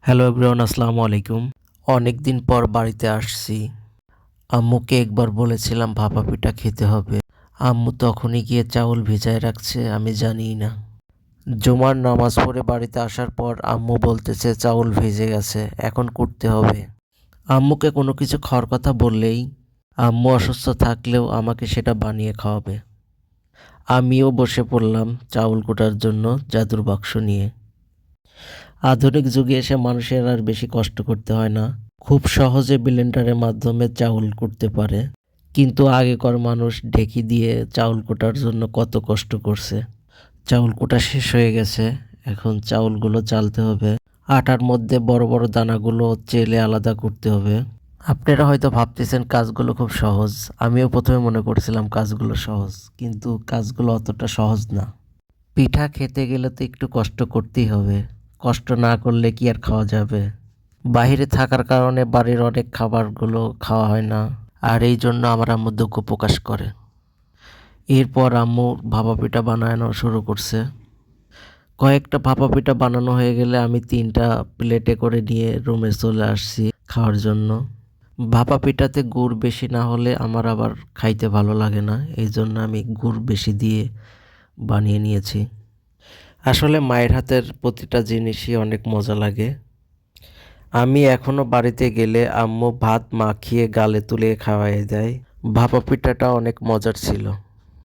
Hello everyone, আসসালামু আলাইকুম। অনেক দিন পর বাড়িতে আসছি। আম্মুকে একবার বলেছিলাম ভাপা পিঠা খেতে হবে। আম্মু তখনই গিয়ে চাউল ভিজায় রাখছে, আমি জানিই না। জুমার নামাজ পড়ে বাড়িতে আসার পর আম্মু বলতেছে চাউল ভিজে গেছে, এখন কুটতে হবে। আম্মুকে কোনো কিছু খাওয়ার কথা বললেই আম্মু অসুস্থ থাকলেও আমাকে সেটা বানিয়ে খাওয়াবে। আমিও বসে পড়লাম চাউল কোটার জন্য জাদুর বাক্স নিয়ে। আধুনিক যুগে এসে মানুষের আর বেশি কষ্ট করতে হয় না, খুব সহজে ব্লেন্ডারের মাধ্যমে চাউল কুটতে পারে। কিন্তু আগেকার মানুষ ঢেঁকি দিয়ে চাউল কোটার জন্য কত কষ্ট করছে। চাউল কোটা শেষ হয়ে গেছে, এখন চাউলগুলো চালতে হবে। আটার মধ্যে বড় বড় দানাগুলো চেলে আলাদা করতে হবে। আপনারা হয়তো ভাবতেছেন কাজগুলো খুব সহজ, আমিও প্রথমে মনে করছিলাম কাজগুলো সহজ, কিন্তু কাজগুলো অতটা সহজ না। পিঠা খেতে গেলে তো একটু কষ্ট করতেই হবে, কষ্ট না করলে কি আর খাওয়া যাবে। বাইরে থাকার কারণে বাড়ির অনেক খাবারগুলো খাওয়া হয় না, আর এই জন্য আমার আম্মু দুঃখ প্রকাশ করে। এরপর আম্মু ভাপা পিঠা বানানো শুরু করছে। কয়েকটা ভাপা পিঠা বানানো হয়ে গেলে আমি 3টা প্লেটে করে নিয়ে রুমে চলে আসছি খাওয়ার জন্য। ভাপা পিঠাতে গুড় বেশি না হলে আমার আবার খাইতে ভালো লাগে না, এই জন্য আমি গুড় বেশি দিয়ে বানিয়ে নিয়েছি। আসলে মায়ের হাতের প্রতিটা জিনিসই অনেক মজা লাগে। আমি এখনো বাড়িতে গেলে আম্মু ভাত মাখিয়ে গালে তুলে খাওয়াই দেয়। ভাপা পিঠাটা অনেক মজার ছিল।